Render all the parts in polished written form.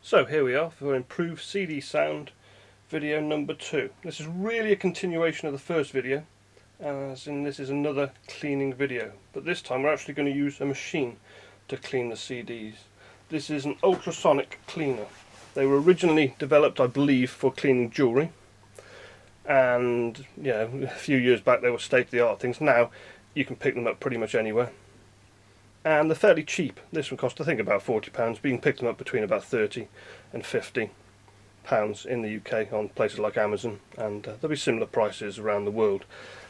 So here we are for improved CD sound video number 2. This is really a continuation of the first video, as in this is another cleaning video, but this time we're actually going to use a machine to clean the CDs. This is an ultrasonic cleaner. They were originally developed, I believe, for cleaning jewellery, and a few years back they were state-of-the-art things. Now you can pick them up pretty much anywhere. And they're fairly cheap. This one cost I think about £40, but you can pick them up between about £30 and £50 in the UK on places like Amazon, and there'll be similar prices around the world.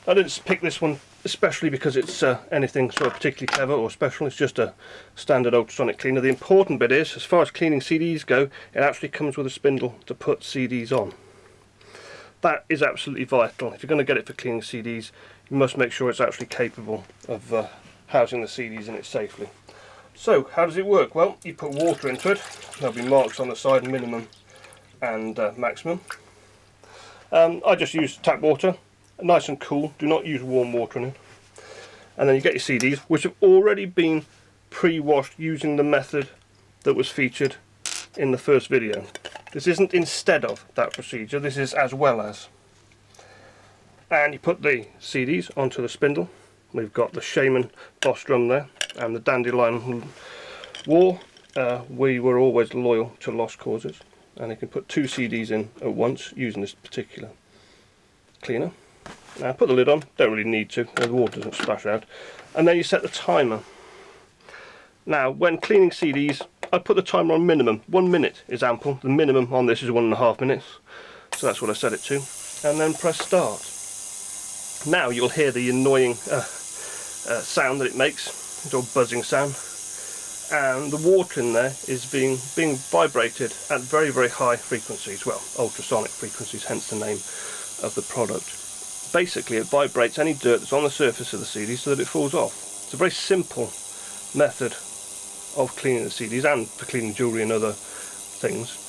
I didn't pick this one especially because it's anything sort of particularly clever or special. It's just a standard ultrasonic cleaner. The important bit is, as far as cleaning CDs go, it actually comes with a spindle to put CDs on. That is absolutely vital. If you're going to get it for cleaning CDs, you must make sure it's actually capable of housing the CDs in it safely. So how does it work? Well, you put water into it. There'll be marks on the side, minimum and maximum. I just use tap water, nice and cool. Do not use warm water in it. And then you get your CDs, which have already been pre-washed using the method that was featured in the first video. This isn't instead of that procedure, this is as well as. And you put the CDs onto the spindle. We've got the Shamen boss drum there and the dandelion war. We were always loyal to lost causes, and you can put 2 CDs in at once using this particular cleaner. Now put the lid on, don't really need to, the water doesn't splash out, and then you set the timer. Now when cleaning CDs, I put the timer on minimum. 1 minute is ample. The minimum on this is 1.5 minutes, so that's what I set it to, and then press start. Now you'll hear the annoying sound that it makes, it's all buzzing sound, and the water in there is being vibrated at very, very high frequencies, well, ultrasonic frequencies, hence the name of the product. Basically it vibrates any dirt that's on the surface of the CD so that it falls off. It's a very simple method of cleaning the CDs and for cleaning jewellery and other things.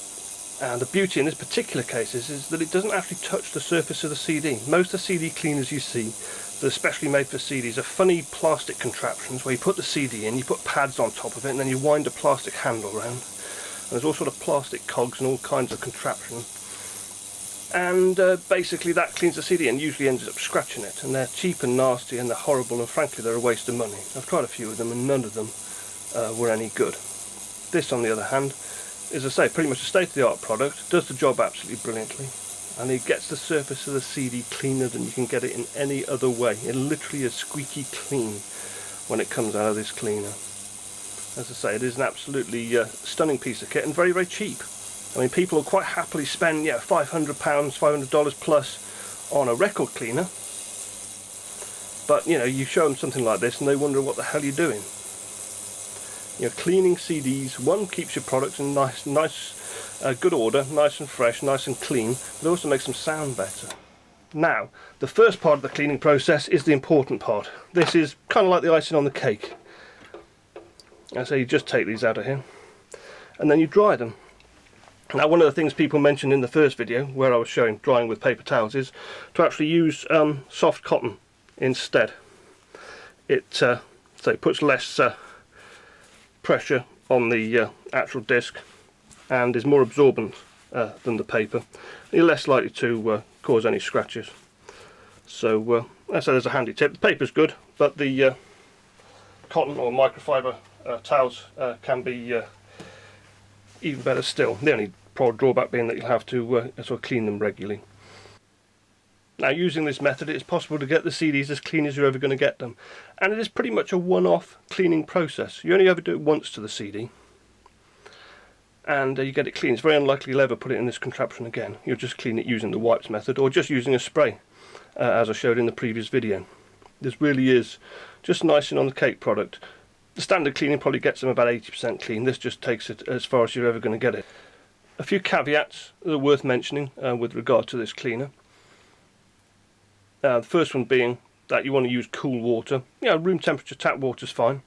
And the beauty in this particular case is that it doesn't actually touch the surface of the CD. Most of the CD cleaners you see that are specially made for CDs are funny plastic contraptions where you put the CD in, you put pads on top of it, and then you wind a plastic handle around. And there's all sort of plastic cogs and all kinds of contraption. And basically that cleans the CD and usually ends up scratching it. And they're cheap and nasty and they're horrible, and frankly they're a waste of money. I've tried a few of them and none of them were any good. This, on the other hand, is, as I say, pretty much a state-of-the-art product, does the job absolutely brilliantly, and it gets the surface of the CD cleaner than you can get it in any other way. It literally is squeaky clean when it comes out of this cleaner. As I say, it is an absolutely stunning piece of kit and very, very cheap. I mean, people will quite happily spend £500, $500 plus on a record cleaner, but you show them something like this and they wonder what the hell you're doing. Cleaning CDs, one, keeps your products in nice, good order, nice and fresh, nice and clean, but it also makes them sound better. Now, the first part of the cleaning process is the important part. This is kind of like the icing on the cake. And so you just take these out of here, and then you dry them. Now, one of the things people mentioned in the first video, where I was showing drying with paper towels, is to actually use soft cotton instead. It puts less pressure on the actual disc and is more absorbent than the paper. You're less likely to cause any scratches. So there's a handy tip. The paper's good, but the cotton or microfiber towels can be even better still. The only drawback being that you'll have to sort of clean them regularly. Now, using this method, it's possible to get the CDs as clean as you're ever going to get them, and it is pretty much a one-off cleaning process. You only ever do it once to the CD, and you get it clean. It's very unlikely you'll ever put it in this contraption again. You'll just clean it using the wipes method, or just using a spray, as I showed in the previous video. This really is just an icing on the cake product. The standard cleaning probably gets them about 80% clean. This just takes it as far as you're ever going to get it. A few caveats that are worth mentioning with regard to this cleaner. The first one being that you want to use cool water. Room temperature tap water is fine.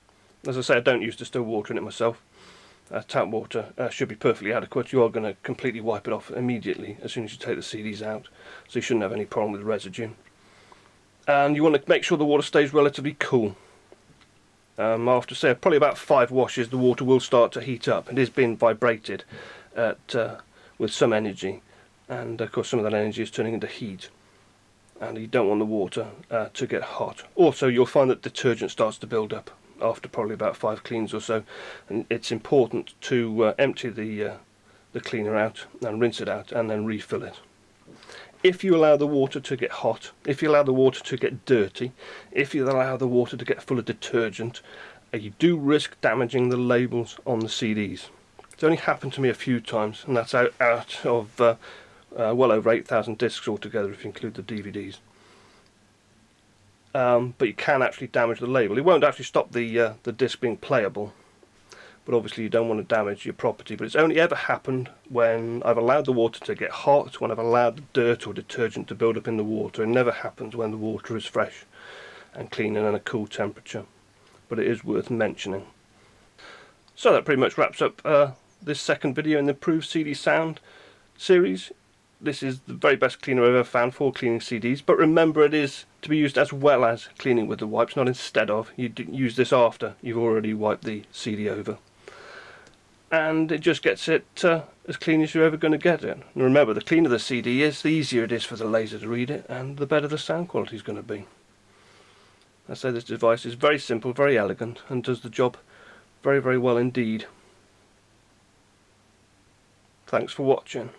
As I say, I don't use distilled water in it myself. Tap water should be perfectly adequate. You are going to completely wipe it off immediately as soon as you take the CDs out, so you shouldn't have any problem with residue. And you want to make sure the water stays relatively cool. After say probably about 5 washes, the water will start to heat up. It is being vibrated with some energy, and of course some of that energy is turning into heat, and you don't want the water to get hot. Also, you'll find that detergent starts to build up after probably about 5 cleans or so, and it's important to empty the cleaner out and rinse it out and then refill it. If you allow the water to get hot, if you allow the water to get dirty, if you allow the water to get full of detergent, you do risk damaging the labels on the CDs. It's only happened to me a few times, and that's out of well over 8,000 discs altogether if you include the DVDs. But you can actually damage the label. It won't actually stop the disc being playable, but obviously you don't want to damage your property. But it's only ever happened when I've allowed the water to get hot, when I've allowed the dirt or detergent to build up in the water. It never happens when the water is fresh and clean and at a cool temperature, but it is worth mentioning. So that pretty much wraps up this second video in the Improved CD Sound series. This is the very best cleaner I've ever found for cleaning CDs, but remember, it is to be used as well as cleaning with the wipes, not instead of. You use this after you've already wiped the CD over, and it just gets it as clean as you're ever going to get it. And remember, the cleaner the CD is, the easier it is for the laser to read it, and the better the sound quality is going to be. I say this device is very simple, very elegant, and does the job very, very well indeed. Thanks for watching.